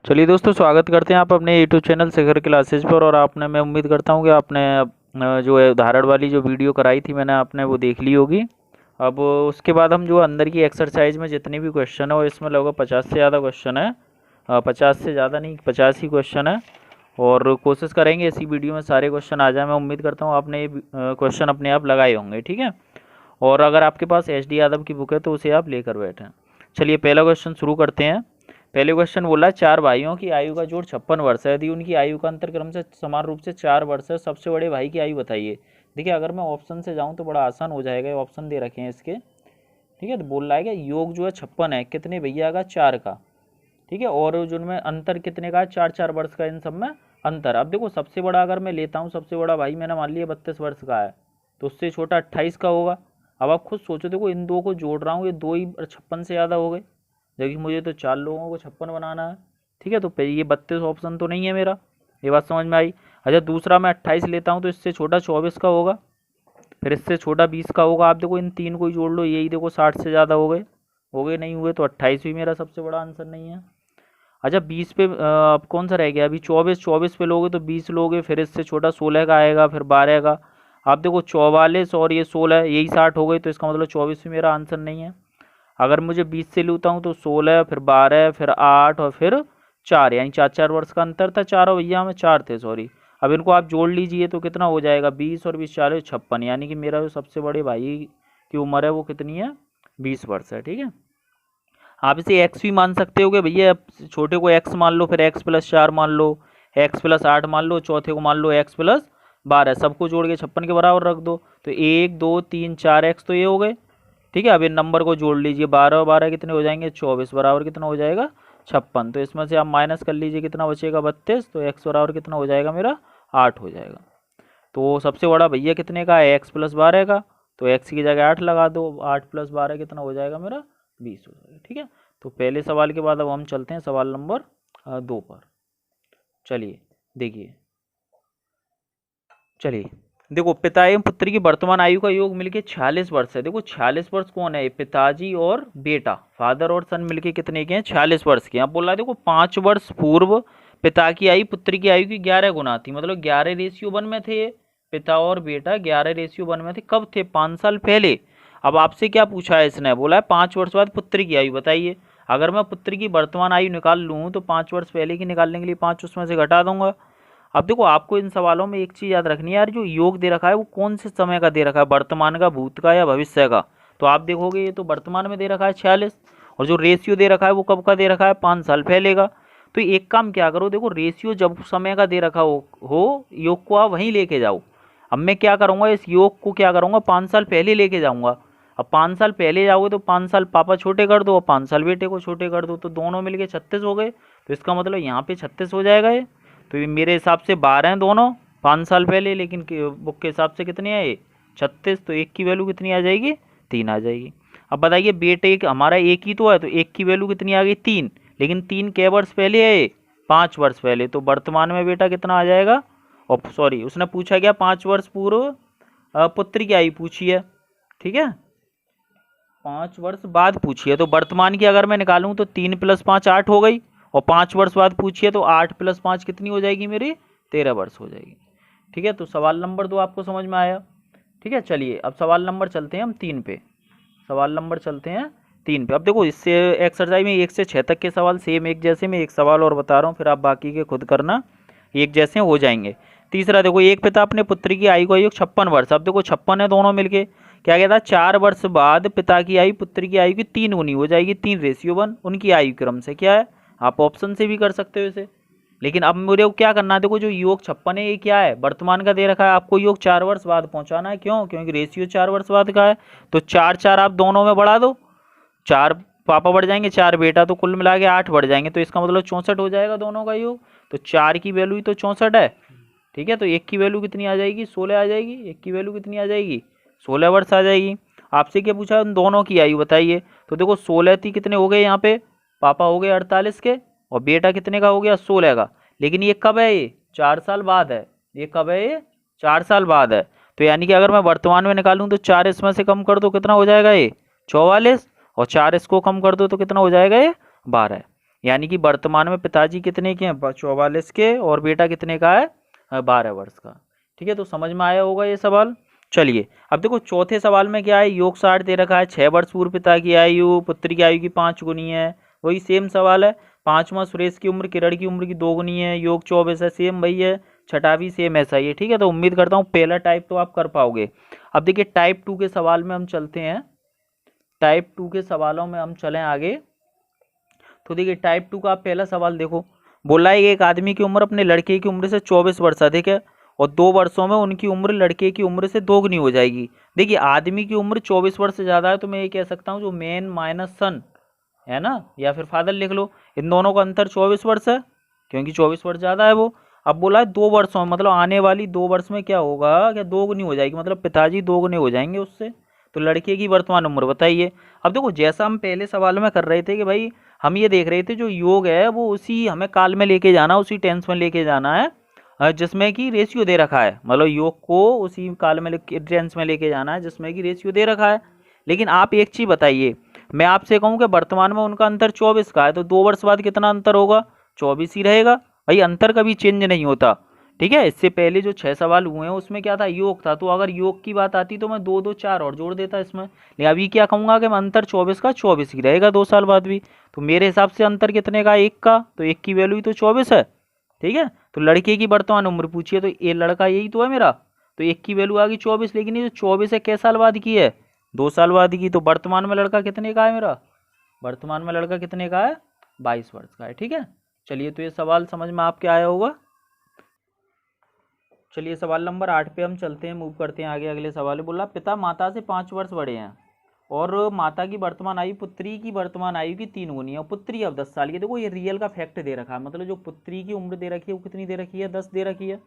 चलिए दोस्तों, स्वागत करते हैं आप अपने यूट्यूब चैनल शिखर क्लासेज पर। और आपने, मैं उम्मीद करता हूँ कि आपने जो है उदाहरण वाली जो वीडियो कराई थी मैंने, आपने वो देख ली होगी। अब उसके बाद हम जो अंदर की एक्सरसाइज में जितने भी क्वेश्चन है, वो इसमें लगभग 50 से ज़्यादा क्वेश्चन है। 50 से ज़्यादा नहीं, 50 ही क्वेश्चन है। और कोशिश करेंगे इसी वीडियो में सारे क्वेश्चन आ जाए। मैं उम्मीद करता हूँ आपने ये क्वेश्चन अपने आप लगाए होंगे, ठीक है। और अगर आपके पास एच.डी. यादव की बुक है तो उसे आप लेकर बैठें। चलिए पहला क्वेश्चन शुरू करते हैं। पहले क्वेश्चन बोला, चार भाइयों की आयु का जोड़ 56 वर्ष है। यदि उनकी आयु का अंतर क्रम से समान रूप से 4 वर्ष है, सबसे बड़े भाई की आयु बताइए। देखिए, अगर मैं ऑप्शन से जाऊं तो बड़ा आसान हो जाएगा। ऑप्शन दे रखे हैं इसके, ठीक है। तो बोल रहा है कि योग जो है 56 है, कितने भैया का? 4 का, ठीक है। और जो उनमें अंतर कितने का है? 4-4 वर्ष का इन सब में अंतर। अब देखो, सबसे बड़ा अगर मैं लेता हूँ, सबसे बड़ा भाई मैंने मान लिया 32 वर्ष का है, तो उससे छोटा 28 का होगा। अब आप खुद सोचो, देखो इन दो को जोड़ रहा हूँ, ये दो ही 56 से ज़्यादा हो गए, जबकि मुझे तो 4 लोगों को 56 बनाना है, ठीक है। तो ये 32 ऑप्शन तो नहीं है मेरा। ये बात समझ में आई। अच्छा, दूसरा मैं 28 लेता हूँ, तो इससे छोटा 24 का होगा, फिर इससे छोटा 20 का होगा। आप देखो इन तीन को ही जोड़ लो, यही देखो 60 से ज़्यादा हो गए नहीं हुए, तो 28 भी मेरा सबसे बड़ा आंसर नहीं है। अच्छा, 20 पे अब कौन सा रह गया? अभी 24 पे लोगे तो 20 लोगे, फिर इससे छोटा 16 का आएगा, फिर 12 का। आप देखो 44 और ये 16, यही 60 हो गई, तो इसका मतलब 24 भी मेरा आंसर नहीं है। अगर मुझे 20 से लेता हूँ तो 16, फिर 12, फिर 8 और फिर 4, यानी 4-4 वर्ष का अंतर था। चारों भैया में 4 थे, सॉरी। अब इनको आप जोड़ लीजिए तो कितना हो जाएगा? 20 और 20 40 56, यानी कि मेरा जो सबसे बड़े भाई की उम्र है वो कितनी है? 20 वर्ष है, ठीक है। आप इसे एक्स भी मान सकते हो कि भैया छोटे को एक्स मान लो, फिर एक्स प्लस 4 मान लो, एक्स प्लस 8 मान लो, चौथे को मान लो एक्स प्लस 12, सबको जोड़ के 56 के बराबर रख दो। तो 1 2 3 4 एक्स तो ये हो गए, ठीक है। अब इन नंबर को जोड़ लीजिए, 12 और 12 कितने हो जाएंगे? 24, बराबर कितना हो जाएगा? 56। तो इसमें से आप माइनस कर लीजिए, कितना बचेगा? 32। तो एक्स बराबर कितना हो जाएगा मेरा? 8 हो जाएगा। तो सबसे बड़ा भैया कितने का है? एक्स प्लस 12 का। तो एक्स की जगह 8 लगा दो, 8 प्लस 12 कितना हो जाएगा मेरा? 20 हो जाएगा, ठीक है। तो पहले सवाल के बाद अब हम चलते हैं सवाल नंबर 2 पर। चलिए देखिए, चलिए देखो, पिता एवं पुत्र की वर्तमान आयु का योग मिलके 46 वर्ष है। देखो 46 वर्ष कौन है? पिताजी और बेटा, फादर और सन मिलके कितने के हैं? 46 वर्ष के। अब बोल रहा है देखो, 5 वर्ष पूर्व पिता की आयु पुत्र की आयु की 11 गुना थी, मतलब 11:1 में थे ये। पिता और बेटा 11:1 में थे, कब थे? 5 साल पहले। अब आपसे क्या पूछा है इसने? बोला है 5 वर्ष बाद पुत्र की आयु बताइए। अगर मैं पुत्र की वर्तमान आयु निकाल लूँ तो 5 वर्ष पहले की निकालने के लिए 5 उसमें से घटा दूंगा। अब देखो, आपको इन सवालों में एक चीज़ याद रखनी है यार, जो योग दे रखा है वो कौन से समय का दे रखा है? वर्तमान का, भूत का, या भविष्य का? तो आप देखोगे ये तो वर्तमान में दे रखा है 46, और जो रेशियो दे रखा है वो कब का दे रखा है? 5 साल पहले का। तो एक काम क्या करो, देखो रेशियो जब समय का दे रखा हो योग को आप वहीं लेके जाओ। अब मैं क्या करूँगा, इस योग को क्या करूँगा? 5 साल पहले लेके जाऊँगा। अब 5 साल पहले जाओगे तो 5 साल पापा छोटे कर दो और 5 साल बेटे को छोटे कर दो, तो दोनों मिलके 36 हो गए। तो इसका मतलब यहाँ पे 36 हो जाएगा ये। तो ये मेरे हिसाब से 12 हैं दोनों 5 साल पहले, लेकिन बुक के हिसाब से कितने हैं ये? 36। तो एक की वैल्यू कितनी आ जाएगी? 3 आ जाएगी। अब बताइए, बेटे एक हमारा एक ही तो है, तो एक की वैल्यू कितनी आ गई? 3। लेकिन 3 कै वर्ष पहले है ये? 5 वर्ष पहले। तो वर्तमान में बेटा कितना आ जाएगा? और सॉरी, उसने पूछा क्या? 5 वर्ष पूर्व पुत्र की आयु पूछी है, ठीक है। 5 वर्ष बाद पूछी है, तो वर्तमान की अगर मैं निकालूं तो 3 + 5 8 हो गई, और 5 वर्ष बाद पूछिए तो 8 + 5 कितनी हो जाएगी मेरी? 13 वर्ष हो जाएगी, ठीक है। तो सवाल नंबर 2 आपको समझ में आया, ठीक है। चलिए अब सवाल नंबर चलते हैं हम 3 पे। सवाल नंबर चलते हैं 3 पे। अब देखो, इससे एक्सरसाइज में 1 से 6 तक के सवाल सेम एक जैसे, मैं एक सवाल और बता रहा हूँ, फिर आप बाकी के खुद करना, एक जैसे हो जाएंगे। तीसरा देखो, एक पिता अपने पुत्र की आयु का योग 56 वर्ष। अब देखो 56 है दोनों मिलके, क्या कहता है? 4 वर्ष बाद पिता की आयु पुत्र की आयु की 3 गुनी हो जाएगी, 3:1 उनकी आयु क्रम से। क्या है? आप ऑप्शन से भी कर सकते हो इसे, लेकिन अब मुझे क्या करना है? देखो, जो योग 56 है ये क्या है? वर्तमान का दे रखा है, आपको योग 4 वर्ष बाद पहुंचाना है। क्यों? क्योंकि रेशियो 4 वर्ष बाद का है। तो 4-4 आप दोनों में बढ़ा दो, 4 पापा बढ़ जाएंगे, 4 बेटा, तो कुल मिला के 8 बढ़ जाएंगे, तो इसका मतलब 64 हो जाएगा दोनों का योग। तो 4 की वैल्यू ही तो 64 है, ठीक है। तो 1 की वैल्यू कितनी आ जाएगी? 16 आ जाएगी। 1 की वैल्यू कितनी आ जाएगी? 16 वर्ष आ जाएगी। आपसे क्या पूछा? उन दोनों की आयु बताइए। तो देखो 16 थी, कितने हो गए यहाँ पे? पापा हो गए 48 के, और बेटा कितने का हो गया? 16 का। लेकिन ये कब है? ये 4 साल बाद है। ये कब है? ये 4 साल बाद है। तो यानी कि अगर मैं वर्तमान में निकालूं तो 4 इसमें से कम कर दो, कितना हो जाएगा? ये 44, और 4 इसको कम कर दो तो कितना हो जाएगा? ये 12 है। यानी कि वर्तमान में पिताजी कितने के हैं, 44 के, और बेटा कितने का है, 12 वर्ष का। ठीक है, तो समझ में आया होगा ये सवाल। चलिए अब देखो चौथे सवाल में क्या है, योग 60 दे रखा है, 6 वर्ष पूर्व पिता की आयु पुत्री की आयु की 5 गुनी है, वही सेम सवाल है। पांचवा सुरेश की उम्र किरण की उम्र की 2 गुनी है, योग 24 है, सेम वही है। छठा भी सेम ऐसा ही है। ठीक है, तो उम्मीद करता हूँ पहला टाइप तो आप कर पाओगे। अब देखिए टाइप 2 के सवाल में हम चलते हैं, टाइप 2 के सवालों में हम चलें आगे। तो देखिए टाइप 2 का आप पहला सवाल देखो, बोला है एक आदमी की उम्र अपने लड़के की उम्र से 24 वर्ष अधिक है और 2 वर्षों में उनकी उम्र लड़के की उम्र से दोगुनी हो जाएगी। देखिए आदमी की उम्र 24 वर्ष से ज़्यादा है, तो मैं ये कह सकता हूँ जो मैन माइनस सन है ना, या फिर फादर लिख लो, इन दोनों का अंतर 24 वर्ष है, क्योंकि 24 वर्ष ज़्यादा है वो। अब बोला है 2 वर्षों में, मतलब आने वाली 2 वर्ष में क्या होगा, क्या दोगुनी हो जाएगी, मतलब पिताजी दोगुने हो जाएंगे उससे। तो लड़के की वर्तमान उम्र बताइए। अब देखो जैसा हम पहले सवाल में कर रहे थे कि भाई हम ये देख रहे थे जो योग है वो उसी हमें काल में लेके जाना, उसी टेंस में लेके जाना है जिसमें कि रेशियो दे रखा है, मतलब योग को उसी काल में टेंस में लेके जाना है जिसमें कि रेशियो दे रखा है। लेकिन आप एक चीज़ बताइए, मैं आपसे कहूँ कि वर्तमान में उनका अंतर 24 का है, तो 2 वर्ष बाद कितना अंतर होगा, 24 ही रहेगा भाई, अंतर कभी चेंज नहीं होता। ठीक है, इससे पहले जो 6 सवाल हुए हैं उसमें क्या था, योग था, तो अगर योग की बात आती तो मैं 2 2 4 और जोड़ देता इसमें। लेकिन अभी क्या कहूँगा कि मैं अंतर 24 का 24 ही रहेगा 2 साल बाद भी। तो मेरे हिसाब से अंतर कितने का, 1 का, तो 1 की वैल्यू ही तो 24 है। ठीक है, तो लड़के की वर्तमान उम्र पूछिए तो ये लड़का यही तो है मेरा, तो 1 की वैल्यू आ गई 24, लेकिन ये जो 24 है कै साल बाद की है, 2 साल बाद की। तो वर्तमान में लड़का कितने का है मेरा, वर्तमान में लड़का कितने का है, 22 वर्ष का है। ठीक है, चलिए तो ये सवाल समझ में आपके आया होगा। चलिए सवाल नंबर 8 पे हम चलते हैं, मूव करते हैं आगे। अगले सवाल बोला पिता माता से 5 वर्ष बड़े हैं और माता की वर्तमान आयु पुत्री की वर्तमान आयु की 3 गुनी है और पुत्री अब 10 साल की। देखो ये रियल का फैक्ट दे रखा है, मतलब जो पुत्री की उम्र दे रखी है वो कितनी दे रखी है, 10 दे रखी है।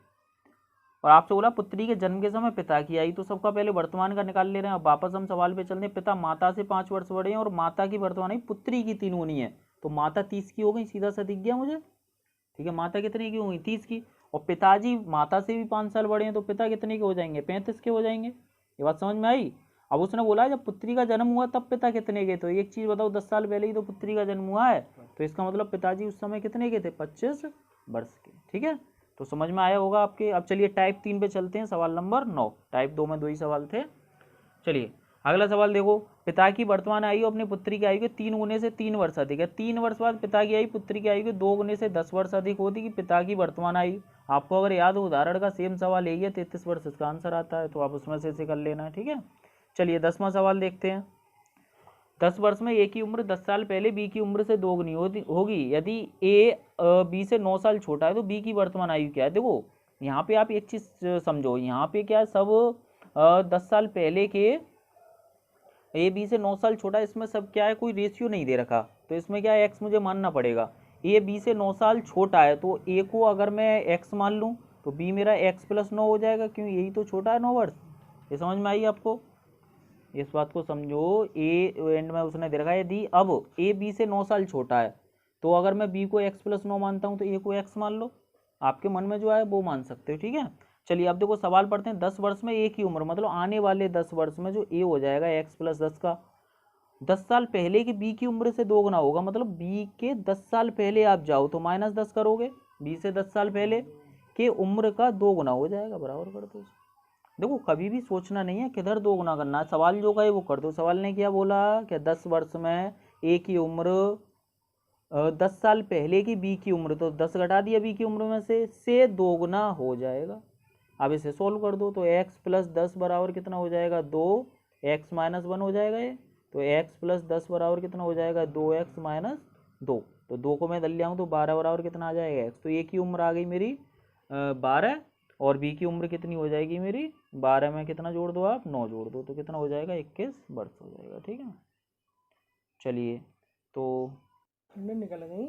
और आपसे बोला पुत्री के जन्म के समय पिता की आयु, तो सबका पहले वर्तमान का निकाल ले रहे हैं। अब वापस हम सवाल पे चलते हैं, पिता माता से 5 वर्ष बड़े हैं और माता की वर्तमान आयु पुत्री की 3 गुनी है, तो माता 30 की हो गई, सीधा सा दिख गया मुझे। ठीक है, माता कितने की होगी, 30 की। और पिताजी माता से भी 5 साल बड़े हैं, तो पिता कितने के हो जाएंगे, 35 के हो जाएंगे। ये बात समझ में आई। अब उसने बोला जब पुत्री का जन्म हुआ तब पिता कितने के, तो एक चीज बताओ, 10 साल पहले ही तो पुत्री का जन्म हुआ है, तो इसका मतलब पिताजी उस समय कितने के थे, 25 वर्ष के। ठीक है, तो समझ में आया होगा आपके। अब चलिए टाइप 3 पे चलते हैं, सवाल नंबर 9। टाइप 2 में 2 ही सवाल थे। चलिए अगला सवाल देखो, पिता की वर्तमान आयु अपने पुत्री की आयु के 3 गुने से 3 वर्ष अधिक है। 3 वर्ष बाद पिता की आयु पुत्री की आयु के 2 गुने से 10 वर्ष अधिक होती कि पिता की वर्तमान आयु। आपको अगर याद हो उदाहरण का सेम सवाल यही है, 33 वर्ष इसका आंसर आता है, तो आप उसमें से इसे कर लेना है। ठीक है, चलिए 10वां सवाल देखते हैं। 10 वर्ष में ए की उम्र 10 साल पहले बी की उम्र से दोगुनी होगी। यदि ए बी से 9 साल छोटा है तो बी की वर्तमान आयु क्या है। देखो यहाँ पे आप एक चीज समझो, यहाँ पे क्या है, सब 10 साल पहले के, ए बी से 9 साल छोटा, इसमें सब क्या है, कोई रेशियो नहीं दे रखा, तो इसमें क्या है, एक्स मुझे मानना पड़ेगा। ए बी से 9 साल छोटा है, तो ए को अगर मैं एक्स मान लूँ तो बी मेरा एक्स प्लस 9 हो जाएगा, क्यों, यही तो छोटा है 9 वर्ष। ये समझ में आई आपको, इस बात को समझो। ए एंड में उसने दे रखा है, यदि अब ए बी से 9 साल छोटा है तो अगर मैं बी को एक्स प्लस 9 मानता हूँ तो ए को एक्स मान लो, आपके मन में जो आए वो मान सकते हो। ठीक है, चलिए अब देखो सवाल पढ़ते हैं। 10 वर्ष में ए की उम्र, मतलब आने वाले 10 वर्ष में जो ए हो जाएगा एक्स प्लस 10 का, 10 साल पहले की बी की उम्र से 2 गुना होगा, मतलब बी के 10 साल पहले आप जाओ तो -10 करोगे, बी से 10 साल पहले के उम्र का 2 गुना हो जाएगा, बराबर कर दो। देखो कभी भी सोचना नहीं है किधर 2 गुना करना है, सवाल जो कहे वो कर दो। सवाल ने क्या बोला, क्या 10 वर्ष में ए की उम्र 10 साल पहले की बी की उम्र, तो 10 घटा दिया बी की उम्र में से 2 गुना हो जाएगा। अब इसे सोल्व कर दो, तो x प्लस 10 बराबर कितना हो जाएगा, 2, x माइनस 1 हो जाएगा ये, तो x प्लस 10 बराबर कितना हो जाएगा, 2x माइनस 2, तो 2 को मैं दल लिया हूँ तो 12 बराबर कितना आ जाएगा x। तो ए की उम्र आ गई मेरी 12 और बी की उम्र कितनी हो जाएगी मेरी 12 में कितना जोड़ दो आप, 9 जोड़ दो, तो कितना हो जाएगा, 21 वर्ष हो जाएगा। ठीक है, चलिए तो निकल गई।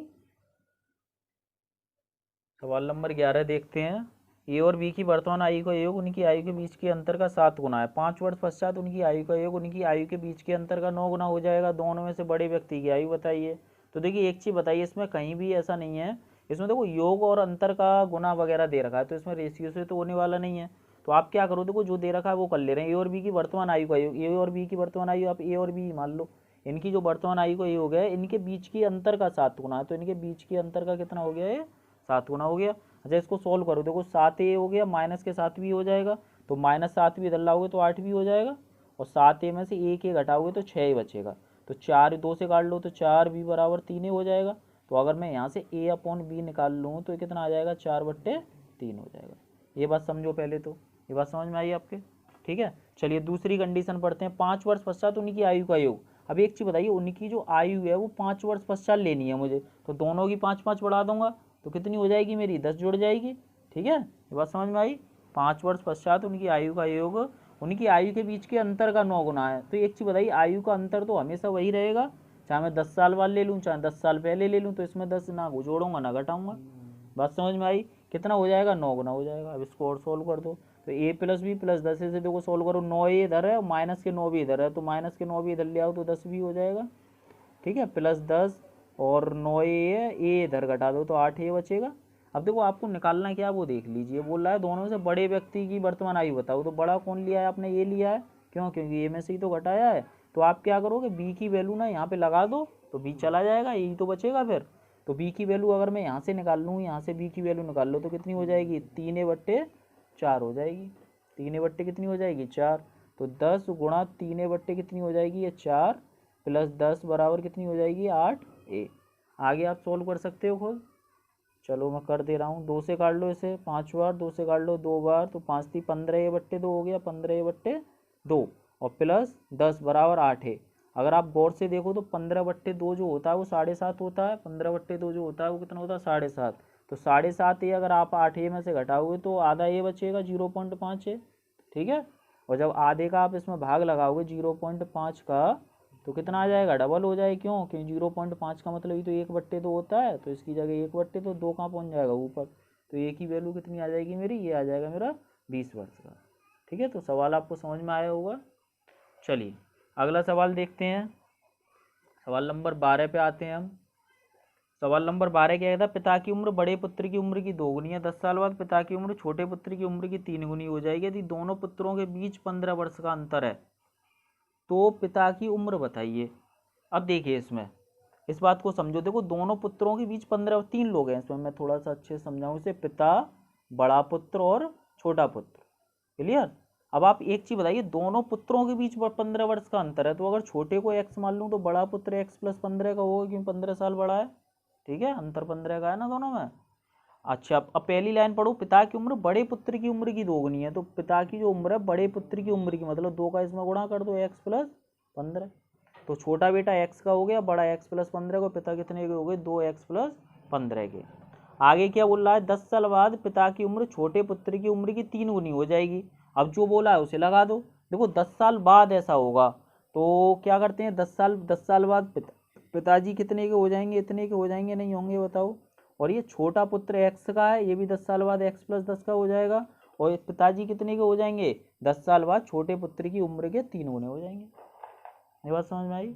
सवाल नंबर 11 देखते हैं। ए और बी की वर्तमान आयु का योग उनकी आयु के बीच के अंतर का 7 गुना है। 5 वर्ष पश्चात उनकी आयु का योग उनकी आयु के बीच के अंतर का 9 गुना हो जाएगा। दोनों में से बड़े व्यक्ति की आयु बताइए। तो देखिए एक चीज़ बताइए, इसमें कहीं भी ऐसा नहीं है, इसमें देखो योग और अंतर का गुना वगैरह दे रखा है, तो इसमें रेशियो से तो होने वाला नहीं है। तो आप क्या करो, देखो जो दे रखा है वो कर ले रहे हैं। ए और बी की वर्तमान आयु का योग, ए और बी की वर्तमान आयु आप ए और बी मान लो, इनकी जो वर्तमान आयु का ये हो गया है, इनके बीच की अंतर का 7 गुना है, तो इनके बीच की अंतर का कितना हो गया है, 7 गुना हो गया। अच्छा इसको सोल्व करो, देखो 7 ए हो गया, माइनस के 7 भी हो जाएगा, तो -7 भी इधर लाओगे तो 8 भी हो जाएगा, और 7 ए में से 1 घटाओगे तो 6 ही बचेगा, तो 4 2 से काट लो तो 4 बी बराबर 3 ही हो जाएगा। तो अगर मैं यहाँ से a अपॉन बी निकाल लूँ तो कितना आ जाएगा, 4/3 हो जाएगा। ये बात समझो पहले, तो ये बात समझ में आई आपके, ठीक है। चलिए दूसरी कंडीशन पढ़ते हैं। 5 वर्ष पश्चात उनकी आयु का योग। अब एक चीज़ बताइए, उनकी जो आयु है वो 5 वर्ष पश्चात लेनी है मुझे, तो दोनों की 5-5 बढ़ा दूंगा तो कितनी हो जाएगी मेरी, 10 जुड़ जाएगी, ठीक है। ये बात समझ में आई। 5 वर्ष पश्चात उनकी आयु का योग, उनकी आयु के बीच के अंतर का 9 गुना है। तो एक चीज़ बताइए, आयु का अंतर तो हमेशा वही रहेगा, चाहे मैं 10 साल बाद ले लूँ चाहे 10 साल पहले ले लूँ, तो इसमें 10 ना जोड़ूंगा ना घटाऊंगा। बात समझ में आई। कितना हो जाएगा, 9 गुना हो जाएगा। अब इसको और सोल्व कर दो, तो a प्लस बी प्लस 10 से देखो सोल्व करो, 9 ए इधर है और माइनस के 9 भी इधर है, तो माइनस के 9 भी इधर ले आओ तो 10 भी हो जाएगा, ठीक है। प्लस 10 और 9 ए इधर घटा दो तो 8 ए बचेगा। अब देखो आपको निकालना क्या, वो देख लीजिए। बोल रहा है दोनों में से बड़े व्यक्ति की वर्तमान आयु बताओ, तो बड़ा कौन लिया है आपने, ये लिया है, क्यों, क्योंकि ए में से ही तो घटाया है। तो आप क्या करोगे, बी की वैल्यू ना यहाँ पे लगा दो तो बी चला जाएगा, यही तो बचेगा फिर। तो बी की वैल्यू अगर मैं यहाँ से निकाल लूँ, यहाँ से बी की वैल्यू निकाल लो तो कितनी हो जाएगी, 3/4 हो जाएगी। 3 कितनी हो जाएगी, 4। तो 10 गुणा 3 कितनी हो जाएगी, ये 4 प्लस 10 बराबर कितनी हो जाएगी, 8 ए। आगे आप सोल्व कर सकते हो खुद। चलो मैं कर दे रहा हूँ, 2 से काट लो इसे 5 बार, 2 से काट लो 2 बार, तो 5 × 3 = 15a/2 हो गया, 15a/2 और प्लस 10 बराबर 8 है। अगर आप गौर से देखो तो 15/2 जो होता है वो 7.5 होता है, 15/2 जो होता है वो कितना होता है, 7.5। तो 7.5 ए अगर आप 8 ए में से घटाओगे तो आधा ए बचेगा, 0.5 है, ठीक है। और जब आधे का आप इसमें भाग लगाओगे 0.5 का, तो कितना आ जाएगा, डबल हो जाए, क्यों, क्योंकि 0.5 का मतलब ही तो 1/2 होता है, तो इसकी जगह 1/2 कहाँ पहुँच जाएगा, ऊपर। तो ए की वैल्यू कितनी आ जाएगी मेरी, ये आ जाएगा मेरा 20 वर्ष का, ठीक है। तो सवाल आपको समझ में आया होगा। चलिए अगला सवाल देखते हैं। सवाल नंबर 12 पे आते हैं हम। सवाल नंबर 12 क्या कहता है, पिता की उम्र बड़े पुत्र की उम्र की 2 गुनी है, 10 साल बाद पिता की उम्र छोटे पुत्र की उम्र की 3 गुनी हो जाएगी। यदि दोनों पुत्रों के बीच 15 वर्ष का अंतर है तो पिता की उम्र बताइए। अब देखिए इसमें इस बात को समझो, देखो दोनों पुत्रों के बीच 15, 3 लोग हैं इसमें, मैं थोड़ा सा अच्छे से समझाऊँ इसे, पिता, बड़ा पुत्र और छोटा पुत्र, क्लियर। अब आप एक चीज बताइए, दोनों पुत्रों के बीच 15 वर्ष का अंतर है, तो अगर छोटे को x मान लूँ तो बड़ा पुत्र x + 15 का होगा, क्योंकि 15 साल बड़ा है, ठीक है, अंतर 15 का है ना दोनों में। अच्छा अब पहली लाइन पढ़ो, पिता की उम्र बड़े पुत्र की उम्र की 2 गुनी है, तो पिता की जो उम्र है बड़े पुत्र की उम्र की, मतलब 2 का इसमें गुणा कर दो, x + 15। तो छोटा बेटा x का हो गया, बड़ा x + 15 को, पिता कितने के हो गए, 2x + 15 के। आगे क्या बोल रहा है, 10 साल बाद पिता की उम्र छोटे पुत्र की उम्र की 3 गुनी हो जाएगी। अब जो बोला है उसे लगा दो। देखो 10 साल बाद ऐसा होगा तो क्या करते हैं, 10 साल बाद पिताजी कितने के हो जाएंगे, इतने के हो जाएंगे, नहीं होंगे बताओ। और ये छोटा पुत्र x का है, ये भी 10 साल बाद x + 10 का हो जाएगा, और ये पिताजी कितने के हो जाएंगे, 10 साल बाद छोटे पुत्र की उम्र के 3 गुने हो जाएंगे। ये बात समझ में आई।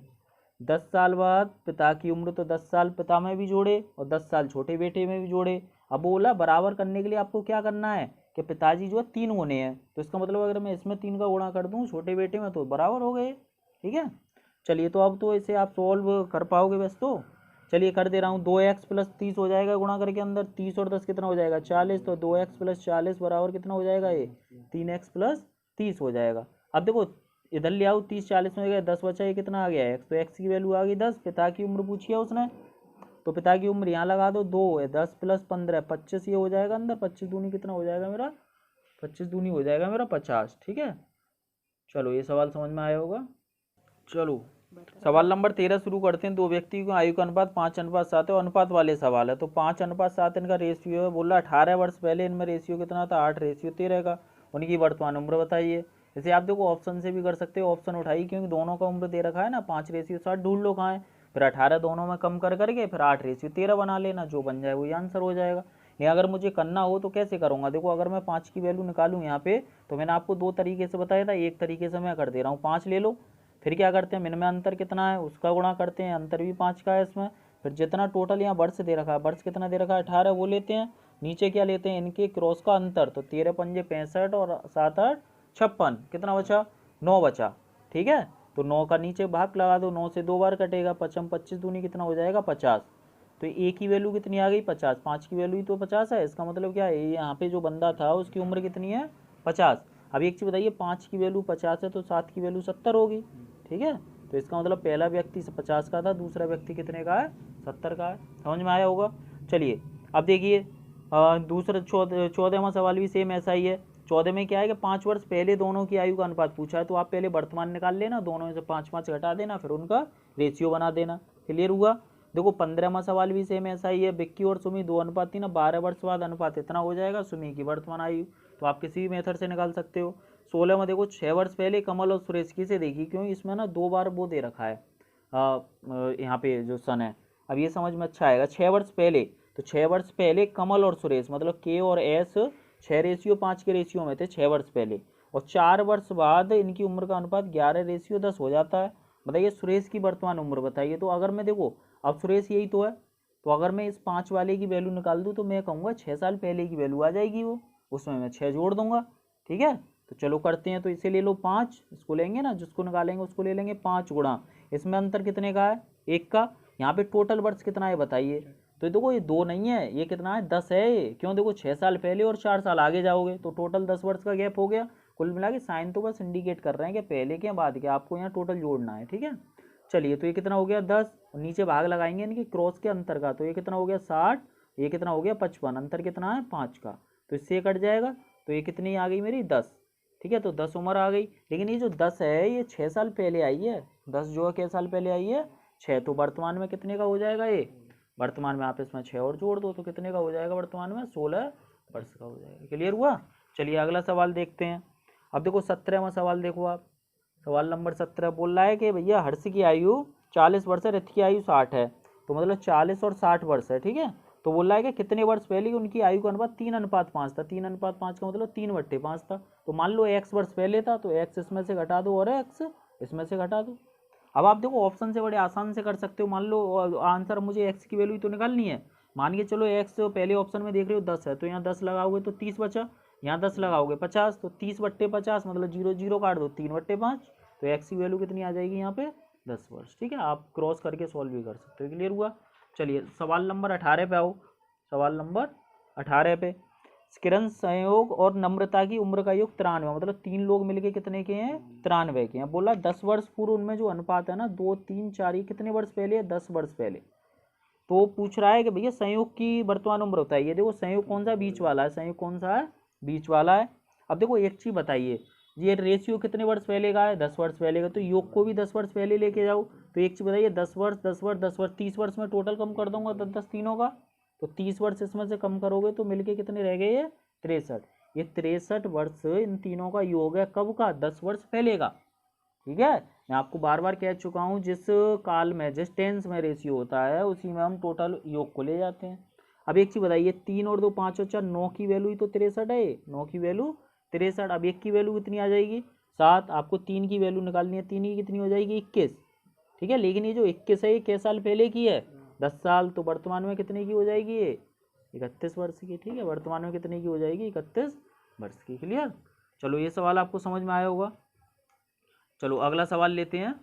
10 साल बाद पिता की उम्र, तो 10 साल पिता में भी जोड़े और 10 साल छोटे बेटे में भी जोड़े। अब बोला बराबर करने के लिए आपको क्या करना है कि पिताजी जो है 3 गुने हैं, तो इसका मतलब अगर मैं इसमें 3 का गुणा कर दूं छोटे बेटे में तो बराबर हो गए, ठीक है। चलिए तो अब तो इसे आप सोल्व कर पाओगे बस, तो चलिए कर दे रहा हूँ। 2x + 30 हो जाएगा गुणा करके, अंदर 30 और 10 कितना हो जाएगा, 40। तो 2x + 40 बराबर कितना हो जाएगा, ये 3x + 30 हो जाएगा। अब देखो इधर ले आओ, 30 40 में गया, 10 बचा, ये कितना आ गया x, तो x की वैल्यू आ गई 10। पिता की उम्र पूछी है उसने, तो पिता की उम्र यहाँ लगा दो, 2 है, 10 + 15 25, ये हो जाएगा अंदर, 25 दूनी कितना हो जाएगा मेरा, 25 दूनी हो जाएगा मेरा 50, ठीक है। चलो ये सवाल समझ में आया होगा। चलो सवाल नंबर 13 शुरू करते हैं। 2 व्यक्ति की आयु का अनुपात 5:7 है, अनुपात वाले सवाल है, तो 5:7 इनका रेशियो है। बोला 18 वर्ष पहले इनमें रेशियो कितना था, 8:13 का। उनकी वर्तमान उम्र बताइए। इसे आप देखो ऑप्शन से भी कर सकते हो, ऑप्शन उठाइए, क्योंकि दोनों का उम्र दे रखा है ना, 5:7 ढूंढ लो कहाँ है, फिर 18 दोनों में कम कर करके फिर 8:13 बना लेना, जो बन जाए वही आंसर हो जाएगा। या अगर मुझे करना हो तो कैसे करूँगा, देखो अगर मैं 5 की वैल्यू निकालूँ यहाँ पे, तो मैंने आपको 2 तरीके से बताया था, एक तरीके से मैं कर दे रहा हूँ, 5 ले लो, फिर क्या करते हैं, इनमें अंतर कितना है उसका गुणा करते हैं, अंतर भी 5 का है इसमें, फिर जितना टोटल यहाँ वर्ष दे रखा है, वर्ष कितना दे रखा है 18, वो लेते हैं, नीचे क्या लेते हैं, इनके क्रॉस का अंतर, तो 13 × 5 = 65 और 7 × 8 = 56, कितना बचा, 9 बचा, ठीक है। तो 9 का नीचे भाग लगा दो, 9 से 2 बार कटेगा, 25 दूनी कितना हो जाएगा 50। तो ए की वैल्यू कितनी आ गई 50, 5 की वैल्यू ही तो 50 है। इसका मतलब क्या है, यहाँ पे जो बंदा था उसकी उम्र कितनी है 50। अब एक चीज़ बताइए, 5 की वैल्यू 50 है तो 7 की वैल्यू 70 होगी, ठीक है। तो इसका मतलब पहला व्यक्ति 50 का था, दूसरा व्यक्ति कितने का है 70 का है। समझ में आया होगा। चलिए अब देखिए दूसरा 14वां सवाल भी सेम ऐसा ही है। 14 में क्या है कि 5 वर्ष पहले दोनों की आयु का अनुपात पूछा है, तो आप पहले वर्तमान निकाल लेना, दोनों में से 5 घटा देना, फिर उनका रेशियो बना देना। क्लियर हुआ। देखो 15वां सवाल भी सेम ऐसा ही है। विक्की और सुमी 2:3, 12 वर्ष बाद अनुपात इतना हो जाएगा सुमी की वर्तमान आयु, तो आप किसी भी मेथड से निकाल सकते हो। 16 में देखो 6 वर्ष पहले कमल और सुरेश की से देखिए, क्यों इसमें ना 2 बार वो दे रखा है यहाँ पे जो सन है। अब ये समझ में अच्छा आएगा। 6 वर्ष पहले, तो 6 वर्ष पहले कमल और सुरेश मतलब के और एस 6:5 के रेशियो में थे 6 वर्ष पहले, और 4 वर्ष बाद इनकी उम्र का अनुपात 11:10 हो जाता है। बताइए सुरेश की वर्तमान उम्र बताइए। तो अगर मैं देखो अब सुरेश यही तो है, तो अगर मैं इस 5 वाले की वैल्यू निकाल दूँ तो मैं कहूँगा 6 साल पहले की वैल्यू आ जाएगी, वो उसमें मैं 6 जोड़ दूंगा, ठीक है। तो चलो करते हैं। तो इसे ले लो 5, इसको लेंगे ना, जिसको निकालेंगे उसको ले लेंगे 5 गुणा, इसमें अंतर कितने का है 1 का। यहाँ पे टोटल वर्ष कितना है बताइए। तो देखो ये 2 नहीं है, ये कितना है 10 है ये, क्यों देखो 6 साल पहले और 4 साल आगे जाओगे तो टोटल 10 वर्ष का गैप हो गया। कुल मिला के साइन तो बस इंडिकेट कर रहे हैं कि पहले के बाद के, आपको यहाँ टोटल जोड़ना है, ठीक है। चलिए तो ये कितना हो गया 10, नीचे भाग लगाएंगे इनके क्रॉस के अंतर का, तो ये कितना हो गया 60, ये कितना हो गया 55, अंतर कितना है 5 का, तो इससे कट जाएगा। तो ये कितनी आ गई मेरी 10, ठीक है। तो 10 उम्र आ गई, लेकिन ये जो 10 है ये 6 साल पहले आई है, 10 जो है कितने साल पहले आई है 6, तो वर्तमान में कितने का हो जाएगा ये, वर्तमान में आप इसमें 6 और जोड़ दो तो कितने का हो जाएगा वर्तमान में 16 वर्ष का हो जाएगा। क्लियर हुआ। चलिए अगला सवाल देखते हैं। अब देखो 17वां सवाल देखो आप, सवाल नंबर 17 बोल रहा है कि भैया हर्ष की आयु 40 वर्ष है, रित की आयु 60 है, तो मतलब 40 और 60 वर्ष है, ठीक है। तो बोल रहा है कि कितने वर्ष पहले उनकी आयु का अनुपात 3:5 था। 3:5 का मतलब 3/5 था। तो मान लो x वर्ष पहले था, तो x इसमें से घटा दो और x इसमें से घटा दो। अब आप देखो ऑप्शन से बड़े आसान से कर सकते हो। मान लो आंसर मुझे x की वैल्यू तो निकालनी है, मान के चलो x पहले ऑप्शन में देख रहे हो 10 है, तो यहाँ 10 लगाओगे तो 30 बचा, यहाँ 10 लगाओगे 50, तो 30/50 मतलब 0 0 काट दो 3/5, तो x की वैल्यू कितनी आ जाएगी यहाँ पे 10 वर्ष, ठीक है। आप क्रॉस करके सॉल्व भी कर सकते हो। क्लियर हुआ। चलिए सवाल नंबर 18 पे आओ। सवाल नंबर 18 पे, किरण संयोग और नम्रता की उम्र का योग 93, मतलब 3 लोग मिलके कितने के हैं 93 के हैं। बोला 10 वर्ष पूर्व उनमें जो अनुपात है ना 2 3 4, ये कितने वर्ष पहले है 10 वर्ष पहले। तो पूछ रहा है कि भैया संयोग की वर्तमान उम्र बताइए। देखो संयोग कौन सा बीच वाला है, संयोग कौन सा है बीच वाला है। अब देखो एक चीज बताइए, ये रेशियो कितने वर्ष पहले का है 10 वर्ष पहले का, तो योग को भी 10 वर्ष पहले लेके जाओ। तो एक चीज बताइए 10 वर्ष 10 वर्ष 10 वर्ष 30 वर्ष में टोटल कम कर दूंगा 10 10 तीनों का, तो 30 वर्ष इसमें से कम करोगे तो मिलके कितने रह गए ये 63। ये 63 वर्ष इन तीनों का योग है, कब का 10 वर्ष पहले का, ठीक है। मैं आपको बार बार कह चुका हूँ, जिस काल में जिस टेंस में रेशियो होता है उसी में हम टोटल योग को ले जाते हैं। अब एक चीज बताइए 3 और 2 5 और 4 9 की वैल्यू ही तो 63 है, 9 की वैल्यू 63। अब 1 की वैल्यू कितनी आ जाएगी 7, आपको 3 की वैल्यू निकालनी है, 3 की कितनी हो जाएगी 21, ठीक है। लेकिन ये जो 21 है ये किस साल पहले की है 10 साल, तो वर्तमान में कितने की हो जाएगी ये 31 वर्ष की, ठीक है। वर्तमान में कितने की हो जाएगी 31 वर्ष की। क्लियर। चलो ये सवाल आपको समझ में आया होगा। चलो अगला सवाल लेते हैं।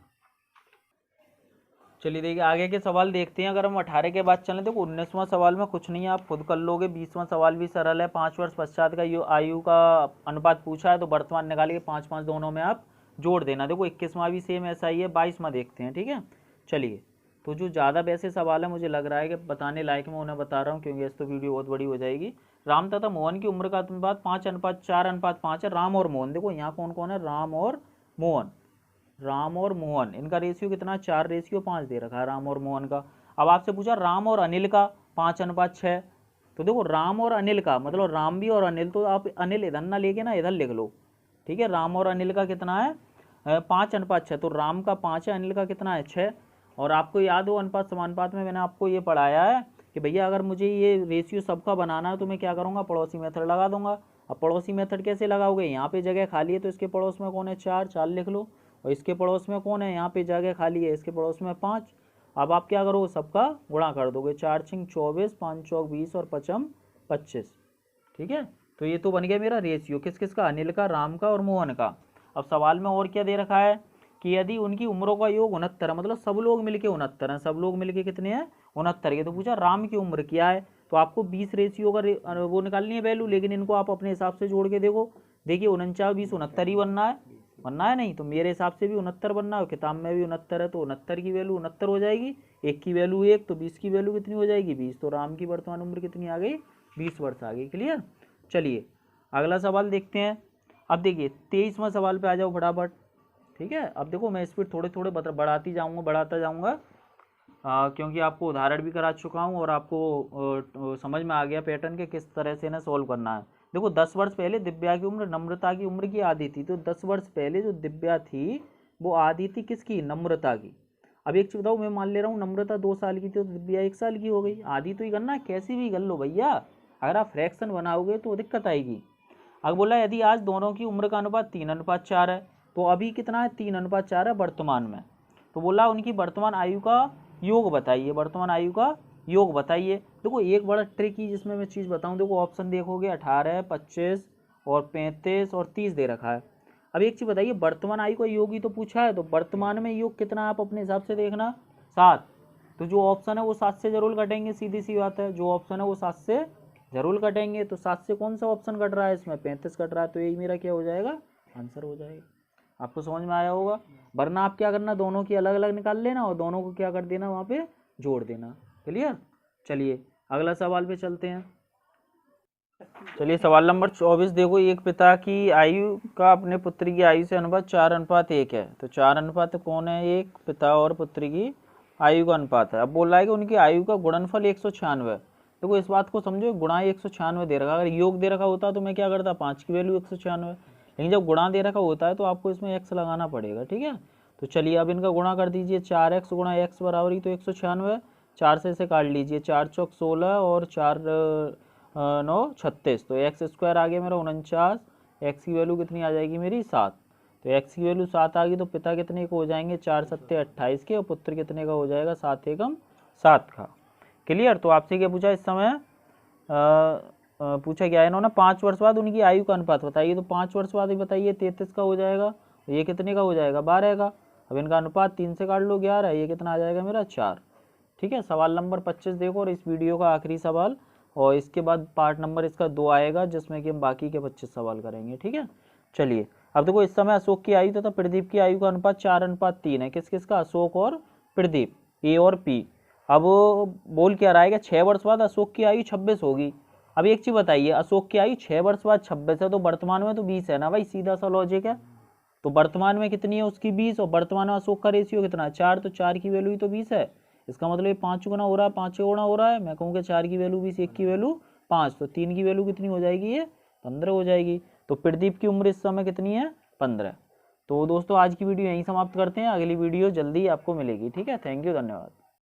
चलिए देखिए आगे के सवाल देखते हैं। अगर हम 18 के बाद चलें, देखो 19वां सवाल में कुछ नहीं है, आप खुद कर लोगे। 20वां सवाल भी सरल है, 5 वर्ष पश्चात का आयु का अनुपात पूछा है, तो वर्तमान निकाल के 5 5 दोनों में आप जोड़ देना। देखो 21वां भी सेम ऐसा ही है। 22वां देखते हैं, ठीक है। चलिए तो जो ज़्यादा वैसे सवाल है मुझे लग रहा है कि बताने लायक मैं उन्हें बता रहा हूँ, क्योंकि इस तो वीडियो बहुत बड़ी हो जाएगी। राम तथा मोहन की उम्र का अनुपात 5:4:5 है। राम और मोहन, देखो यहाँ कौन कौन है राम और मोहन, राम और मोहन, इनका रेशियो कितना 4:5 दे रखा है राम और मोहन का। अब आपसे पूछा राम और अनिल का 5:6, तो देखो राम और अनिल का मतलब राम भी और अनिल, तो आप अनिल इधर ना लेके ना इधर लिख लो, ठीक है। राम और अनिल का कितना है 5:6, तो राम का 5 है, अनिल का कितना है 6। और आपको याद हो अनुपात समानुपात में मैंने आपको ये पढ़ाया है कि भैया अगर मुझे ये रेशियो सबका बनाना है तो मैं क्या करूँगा पड़ोसी मेथड लगा दूंगा। अब पड़ोसी मेथड कैसे लगाओगे, यहाँ पे जगह खाली है तो इसके पड़ोस में कौन है 4, 4 लिख लो, और इसके पड़ोस में कौन है यहाँ पे जगह खाली है इसके पड़ोस में 5। अब आप क्या करोगे सबका गुणा कर दोगे, 4 6 24, 5 चौक 20 और 5 25, ठीक है। तो ये तो बन गया मेरा रेशियो किस किस का, अनिल का, राम का और मोहन का। अब सवाल में और क्या दे रखा है कि यदि उनकी उम्रों का योग 69 है, मतलब सब लोग मिलके 69 हैं, सब लोग मिलके कितने हैं 69 के। तो पूछा राम की उम्र क्या है, तो आपको 20 रेशियो का वो निकालनी है वैल्यू, लेकिन इनको आप अपने हिसाब से जोड़ के देखो। देखिए 49 20 69 ही बनना है नहीं, तो मेरे हिसाब से भी 69 बनना है, किताब में भी 69 है, तो 69 की वैल्यू 69 हो जाएगी, 1 की वैल्यू 1, तो 20 की वैल्यू कितनी हो जाएगी 20। तो राम की वर्तमान उम्र कितनी आ गई 20 वर्ष आ गई। क्लियर। चलिए अगला सवाल देखते हैं। अब देखिए 23वां सवाल पे आ जाओ फटाफट। ठीक है, अब देखो मैं स्पीड थोड़े थोड़े बढ़ाता जाऊंगा क्योंकि आपको उदाहरण भी करा चुका हूँ और आपको समझ में आ गया पैटर्न के किस तरह से इन्हें सोल्व करना है। देखो 10 वर्ष पहले दिव्या की उम्र नम्रता की उम्र की आधी थी, तो 10 वर्ष पहले जो दिव्या थी वो आधी थी किसकी, नम्रता की। अब एक चीज बताओ, मैं मान ले रहा हूँ नम्रता 2 साल की थी तो दिव्या 1 साल की हो गई, आधी तो ही करना है, कैसी भी कर लो भैया, अगर आप फ्रैक्शन बनाओगे तो दिक्कत आएगी। अब बोला यदि आज दोनों की उम्र का अनुपात 3:4 है, तो अभी कितना है 3:4 है वर्तमान में, तो बोला उनकी वर्तमान आयु का योग बताइए, वर्तमान आयु का योग बताइए। देखो एक बड़ा ट्रिकी जिसमें मैं चीज़ बताऊं, देखो ऑप्शन देखोगे 18, 25 और 35 और 30 दे रखा है। अब एक चीज़ बताइए, वर्तमान आयु का योग ही तो पूछा है, तो वर्तमान में योग कितना आप अपने हिसाब से देखना 7, तो जो ऑप्शन है वो 7 से जरूर कटेंगे, सीधी सी बात है, जो ऑप्शन है वो 7 से जरूर कटेंगे। तो 7 से कौन सा ऑप्शन कट रहा है, इसमें 35 कट रहा है, तो यही मेरा क्या हो जाएगा आंसर हो जाएगा। आपको समझ में आया होगा, वरना आप क्या करना, दोनों की अलग अलग निकाल लेना और दोनों को क्या कर देना वहाँ पे जोड़ देना। क्लियर। चलिए अगला सवाल पे चलते हैं। चलिए सवाल नंबर 24 देखो, एक पिता की आयु का अपने पुत्र की आयु से अनुपात 4:1 है, तो 4 अनुपात कौन है, एक पिता और पुत्र की आयु का अनुपात है। अब बोल रहा है कि उनकी आयु का गुणनफल 196 है। देखो इस बात को समझो, गुणा 196 दे रखा, अगर योग दे रखा होता तो मैं क्या करता 5 की वैल्यू 196, लेकिन जब गुणा दे रखा होता है तो आपको इसमें एक्स लगाना पड़ेगा। ठीक है, तो चलिए अब इनका गुणा कर दीजिए, 4x गुणा x बराबर ही तो 196, 4 से इसे काट लीजिए, 4 चौक 16 और 4 9 36, तो एक्स स्क्वायर आ गया मेरा 49, एक्स की वैल्यू कितनी आ जाएगी मेरी 7, तो एक्स की वैल्यू 7 आ गई, तो पिता कितने को हो जाएंगे 4 सत्ते 28 के, और पुत्र कितने का हो जाएगा 7 एकम 7 का। क्लियर। तो आपसे क्या पूछा इस समय, पूछा क्या है इन्होंने, 5 वर्ष बाद उनकी आयु का अनुपात बताइए, तो 5 वर्ष बाद ही बताइए 33 का हो जाएगा, ये कितने का हो जाएगा 12 का। अब इनका अनुपात 3 से काट लो 11, ये कितना आ जाएगा मेरा 4। ठीक है, सवाल नंबर 25 देखो, और इस वीडियो का आखिरी सवाल, और इसके बाद पार्ट नंबर इसका 2 आएगा जिसमें कि हम बाकी के 25 सवाल करेंगे। ठीक है, चलिए अब देखो इस समय अशोक की आयु तथा प्रदीप की आयु का अनुपात 4:3 है, किस किस का, अशोक और प्रदीप, ए और पी। अब बोल क्या रहा है कि 6 वर्ष बाद अशोक की आयु 26 होगी। अब एक चीज बताइए, अशोक की आयु 6 वर्ष बाद 26 है, तो वर्तमान में तो 20 है ना भाई, सीधा सा लॉजिक है। तो वर्तमान में कितनी है उसकी 20, और वर्तमान में अशोक का रेशियो कितना है 4, तो 4 की वैल्यू ही तो 20 है, इसका मतलब ये 5 गुना हो रहा है, 5 गुना हो रहा है, मैं कहूँगा 4 की वैल्यू 20, 1 की वैल्यू 5, तो 3 की वैल्यू कितनी हो जाएगी ये 15 हो जाएगी। तो प्रदीप की उम्र इस समय कितनी है 15। तो दोस्तों आज की वीडियो यहीं समाप्त करते हैं, अगली वीडियो जल्दी आपको मिलेगी। ठीक है, थैंक यू, धन्यवाद।